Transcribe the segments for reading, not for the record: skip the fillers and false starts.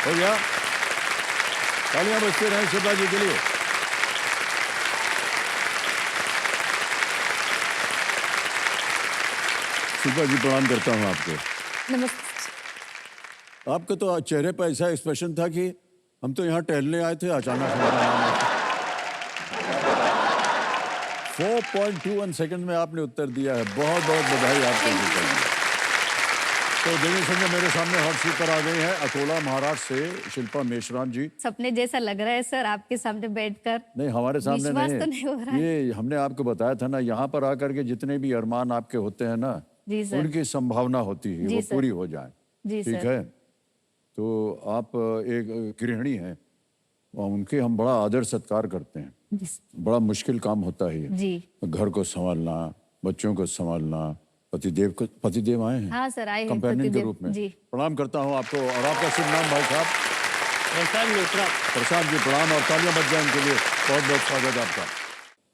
हो गया। तालियां बजते रहें शिल्पा जी के लिए। शिल्पा जी प्रणाम करता हूं आपको। नमस्ते। आपके तो चेहरे पर ऐसा एक्सप्रेशन था कि हम तो यहाँ टहलने आए थे, अचानक हमारा नाम आया। 4.21 सेकंड में आपने उत्तर दिया है। बहुत बहुत बधाई आपको शिल्पा जी। तो देखिए संजय, मेरे सामने हॉट सीट पर आ गई है अकोला महाराष्ट्र से शिल्पा मेश्राम जी। सपने जैसा लग रहा है सर आपके सामने बैठकर। नहीं, हमारे सामने विश्वास नहीं, तो नहीं हो रहा है। ये हमने आपको बताया था ना, यहाँ पर आकर के जितने भी अरमान आपके होते हैं ना, जी सर। उनकी संभावना होती है जी वो सर। पूरी हो जाए। जी ठीक सर। है, तो आप एक गृहिणी हैं, उनके हम बड़ा आदर सत्कार करते हैं। जी बड़ा मुश्किल काम होता है ये। जी। घर को संभालना, बच्चों को संभालना। पतिदेव आए हैं? हाँ सर, आए हैं कंपेनियन के पतिदेव। रूप में। जी। प्रणाम करता हूँ आपको। और आपका शुभ नाम भाई साहब? प्रशांत मिश्रा। प्रशांत जी प्रणाम, और तालियां बज जाएं इनके लिए। बहुत बहुत स्वागत है आपका।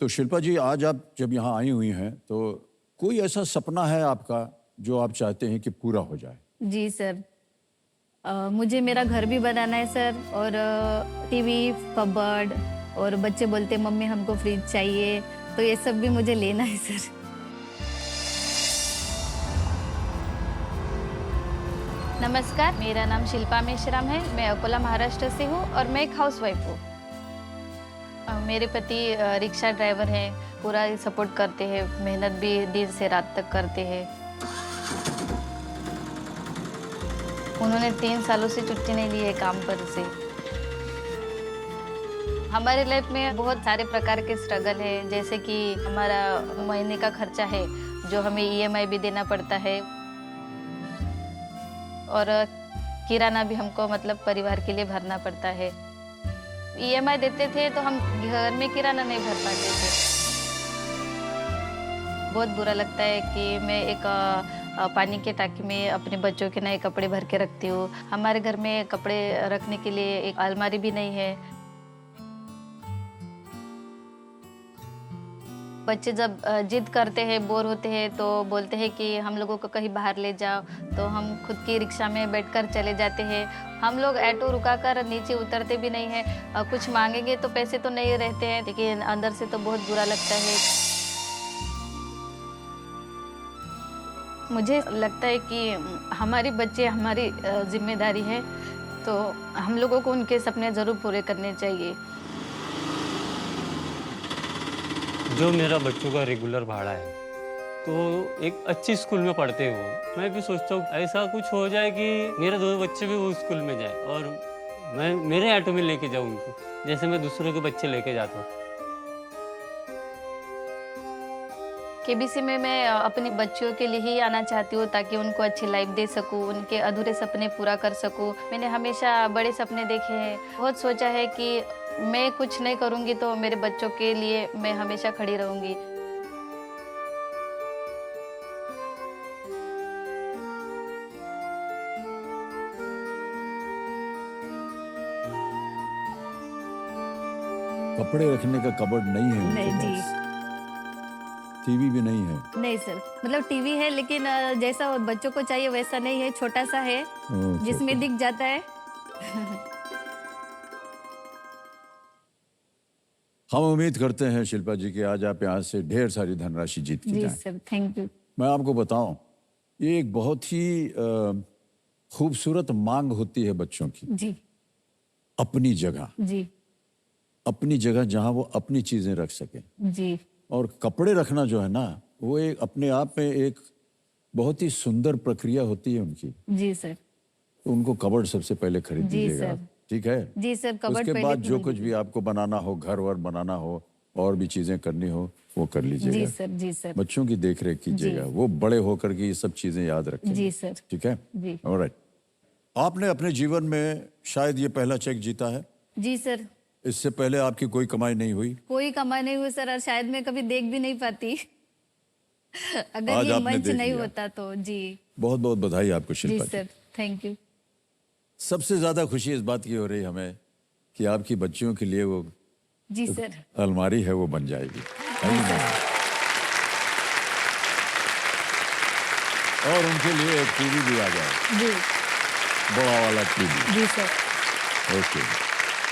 तो शिल्पा जी, आज आप जब यहाँ आई हुई हैं तो कोई ऐसा सपना है आपका जो आप चाहते हैं कि पूरा हो जाए? जी सर, मुझे मेरा घर भी बनाना है सर, और टीवी, कबर्ड, और बच्चे बोलते मम्मी हमको फ्रिज चाहिए, तो ये सब भी मुझे लेना है सर। नमस्कार, मेरा नाम शिल्पा मेश्राम है। मैं अकोला महाराष्ट्र से हूँ और मैं एक हाउसवाइफ हूँ। मेरे पति रिक्शा ड्राइवर हैं, पूरा सपोर्ट करते हैं, मेहनत भी दिन से रात तक करते हैं। उन्होंने 3 सालों से छुट्टी नहीं ली है काम पर से। हमारे लाइफ में बहुत सारे प्रकार के स्ट्रगल है, जैसे कि हमारा महीने का खर्चा है जो हमें EMI भी देना पड़ता है, और किराना भी हमको मतलब परिवार के लिए भरना पड़ता है। EMI देते थे तो हम घर में किराना नहीं भर पाते थे। बहुत बुरा लगता है कि मैं एक पानी के टांकी में अपने बच्चों के नए कपड़े भर के रखती हूँ। हमारे घर में कपड़े रखने के लिए एक अलमारी भी नहीं है। बच्चे जब जिद करते हैं, बोर होते हैं, तो बोलते हैं कि हम लोगों को कहीं बाहर ले जाओ, तो हम खुद की रिक्शा में बैठकर चले जाते हैं। हम लोग ऑटो रुकाकर नीचे उतरते भी नहीं हैं। कुछ मांगेंगे तो पैसे तो नहीं रहते हैं, लेकिन अंदर से तो बहुत बुरा लगता है। मुझे लगता है कि हमारे बच्चे हमारी जिम्मेदारी है, तो हम लोगों को उनके सपने ज़रूर पूरे करने चाहिए। जो मेरा बच्चों का रेगुलर भाड़ा है, तो एक अच्छी स्कूल में पढ़ते हो। मैं भी सोचता हूँ ऐसा कुछ हो जाए कि मेरे 2 बच्चे भी वो स्कूल में जाए और मैं मेरे ऑटो में लेके जाऊँ उनको, जैसे मैं दूसरों के बच्चे लेके जाता हूँ। KBC में मैं अपने बच्चों के लिए ही आना चाहती हूँ, ताकि उनको अच्छी लाइफ दे सकूँ, उनके अधूरे सपने पूरा कर सकूँ। मैंने हमेशा बड़े सपने देखे हैं, बहुत सोचा है कि मैं कुछ नहीं करूँगी तो मेरे बच्चों के लिए मैं हमेशा खड़ी रहूँगी। कपड़े रखने का कबर्ड नहीं है उनके नहीं जी। पास। टीवी भी नहीं है। नहीं सर, मतलब टीवी है, लेकिन जैसा बच्चों को चाहिए वैसा नहीं है, छोटा सा है जिसमें दिख जाता है। हम उम्मीद करते हैं शिल्पा जी कि आज आप यहाँ से ढेर सारी धनराशि जीत के जी जाएं। Sir, thank you. मैं आपको बताऊं, ये एक बहुत ही खूबसूरत मांग होती है बच्चों की। जी अपनी जगह, जी अपनी जगह जहां वो अपनी चीजें रख सकें। जी। और कपड़े रखना जो है ना, वो एक अपने आप में एक बहुत ही सुंदर प्रक्रिया होती है उनकी। जी सर। तो उनको कबर्ड सबसे पहले खरीद जी दीजिएगा सर। आप, ठीक है? जी सर, कबर्ड उसके पहले बाद जो खरीद कुछ भी आपको बनाना हो, घर वर बनाना हो, और भी चीजें करनी हो, वो कर जी लीजिएगा। सर। जी सर। बच्चों की देखरेख कीजिएगा, जी। वो बड़े होकर के ये सब चीजें याद रखेंगे। जी सर। ठीक है? जी। ऑलराइट। आपने अपने जीवन में शायद ये पहला चेक जीता है। जी सर। इससे पहले आपकी कोई कमाई नहीं हुई। कोई कमाई नहीं हुई सर, और शायद मैं कभी देख भी नहीं पाती अगर आज ये आपने मंच देख नहीं लिया। होता तो। जी बहुत बहुत बधाई आपको जी Shilpa ji. Sir, thank you. सबसे ज्यादा खुशी इस बात की हो रही हमें कि आपकी बच्चियों के लिए वो जी सर। अलमारी है वो बन जाएगी। है जी ना? सर। और उनके लिए एक टीवी भी आ जाए, जी बड़ा वाला टीवी। जी सर। ओके,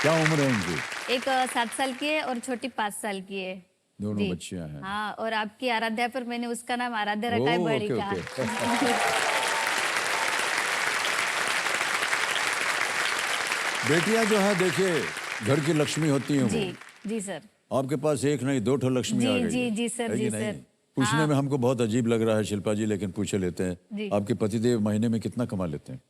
क्या उम्र है उनकी? एक 7 साल की है और छोटी 5 साल की है। दोनों जी। बच्चियां हैं। हाँ, और आपकी आराध्या पर मैंने उसका नाम आराध्या रखा है, ओह, बड़ी ओके, का। ओके। बेटियां जो है देखिए घर की लक्ष्मी होती हैं जी, वो। जी सर। आपके पास एक नहीं 2 ठो लक्ष्मी जी, आ गई जी, है। जी सर, है कि जी नहीं? सर। पूछने हाँ। में हमको बहुत अजीब लग रहा है शिल्पा जी, लेकिन पूछे लेते हैं। जी। आपके पतिदेव महीने में कितना कमा लेते हैं?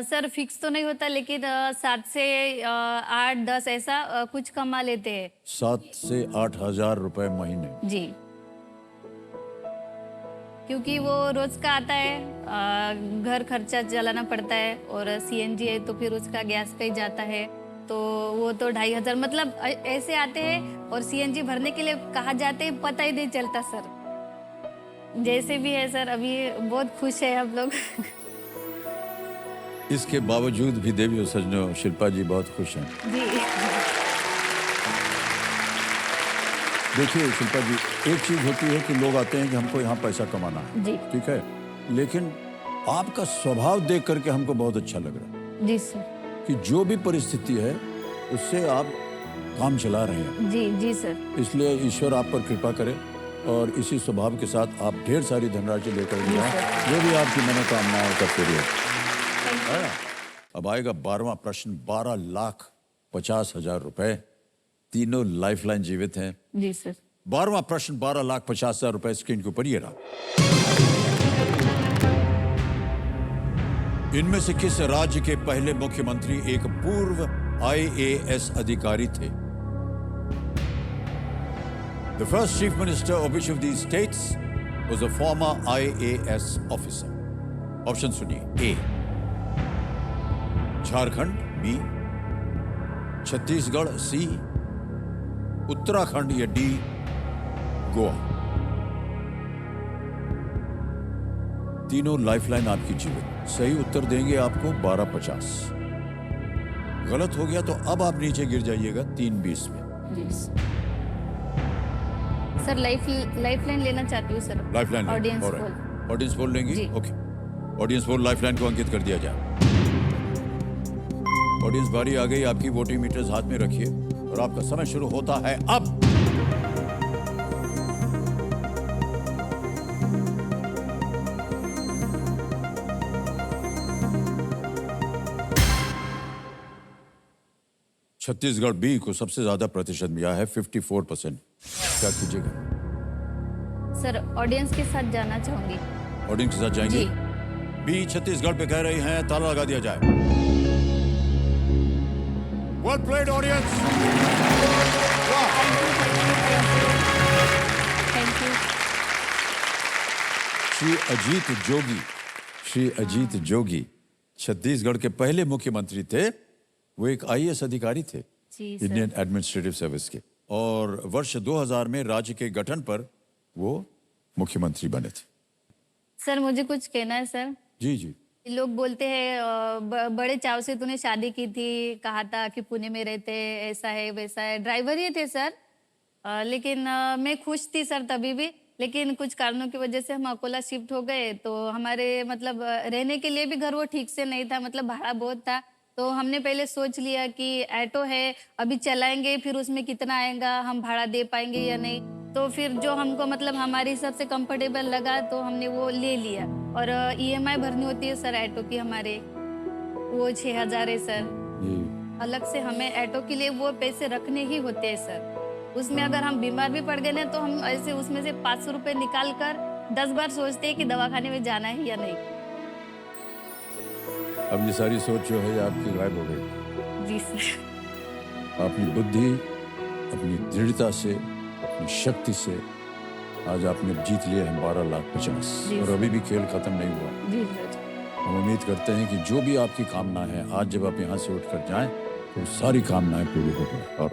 सर फिक्स तो नहीं होता, लेकिन 7 से 8-10 ऐसा कुछ कमा लेते हैं। 7 से 8 हजार रुपए महीने। जी, क्योंकि वो रोज का आता है, घर खर्चा चलाना पड़ता है, और सीएनजी है तो फिर उसका गैस पे ही जाता है, तो वो तो 2,500 मतलब ऐसे आते हैं, और सीएनजी भरने के लिए कहाँ जाते हैं पता ही नहीं चलता सर। जैसे भी है सर, अभी बहुत खुश है हम लोग। इसके बावजूद भी देवी और सज्जनों शिल्पा जी बहुत खुश हैं। जी। देखिए शिल्पा जी, एक चीज होती है कि लोग आते हैं कि हमको यहाँ पैसा कमाना है, जी। ठीक है, लेकिन आपका स्वभाव देख करके हमको बहुत अच्छा लग रहा है जी सर। कि जो भी परिस्थिति है उससे आप काम चला रहे हैं। जी, जी सर। इसलिए ईश्वर आप पर कृपा करे और इसी स्वभाव के साथ आप ढेर सारी धनराशि लेकर के जाएं, जो भी आपकी मनोकामनाएं करते रहिए, है ना? अब आएगा 12वां प्रश्न, 12,50,000 रुपए। तीनों लाइफलाइन जीवित हैं। जी सर। 12वां प्रश्न, 12,50,000 रुपए स्क्रीन के ऊपर ये रहा। इनमें से किस राज्य के पहले मुख्यमंत्री एक पूर्व IAS अधिकारी थे? The first chief minister of which of these states was a former IAS officer? Option सुनिए। A Jharkhand, B Chhattisgarh, C Uttarakhand, या D गोवा। तीनों लाइफलाइन आपकी जीवित। सही उत्तर देंगे आपको 12,50। गलत हो गया तो अब आप नीचे गिर जाइएगा 3,20 में। जी सर, लाइफलाइन लेना चाहती हूँ sir. Lifeline audience poll. Audience poll लेंगी? जी। ओके, ऑडियंस पोल लाइफलाइन को अंकित कर दिया जाए। ऑडियंस बारी आ गई आपकी, वोटिंग मीटर्स हाथ में रखिए और आपका समय शुरू होता है अब। छत्तीसगढ़ बी को सबसे ज्यादा प्रतिशत मिला है, 54%। क्या कीजिएगा? सर ऑडियंस के साथ जाना चाहूंगी। ऑडियंस के साथ जाएंगे? जी। बी छत्तीसगढ़ पे कह रही हैं, ताला लगा दिया जाए। Well played audience. Thank you. Shri Ajit Jogi Chhattisgarh के पहले मुख्यमंत्री थे। वो एक IAS अधिकारी थे, जी सर। इंडियन एडमिनिस्ट्रेटिव सर्विस के, और वर्ष 2000 में राज्य के गठन पर वो मुख्यमंत्री बने थे। सर मुझे कुछ कहना है सर। जी जी। लोग बोलते हैं बड़े चाव से तूने शादी की थी, कहा था कि पुणे में रहते, ऐसा है वैसा है। ड्राइवर ही थे सर, लेकिन मैं खुश थी सर तभी भी, लेकिन कुछ कारणों की वजह से हम अकोला शिफ्ट हो गए, तो हमारे मतलब रहने के लिए भी घर वो ठीक से नहीं था, मतलब भाड़ा बहुत था। तो हमने पहले सोच लिया कि ऑटो है, अभी चलाएंगे, फिर उसमें कितना आएगा, हम भाड़ा दे पाएंगे या नहीं। तो फिर जो हमको मतलब हमारे हिसाब से कंफर्टेबल लगा तो हमने वो ले लिया। और EMI भरनी होती है सर ऑटो की हमारे, वो 6,000 है सर। अलग से हमें ऑटो के लिए वो पैसे रखने ही होते हैं सर। उसमें अगर हम बीमार भी पड़ गए ना तो हम ऐसे उसमें से 500 रुपये निकाल कर 10 बार सोचते हैं कि दवाखाने में जाना है या नहीं। अब ये सारी सोच जो है आपकी गायब हो गई। जी सर। अपनी बुद्धि, अपनी दृढ़ता से, अपनी शक्ति से आज आपने जीत लिया है 12,50,000, और अभी भी खेल खत्म नहीं हुआ। जी सर। हम उम्मीद करते हैं कि जो भी आपकी कामना है, आज जब आप यहाँ से उठकर जाएं तो सारी कामनाएं पूरी हो जाए। और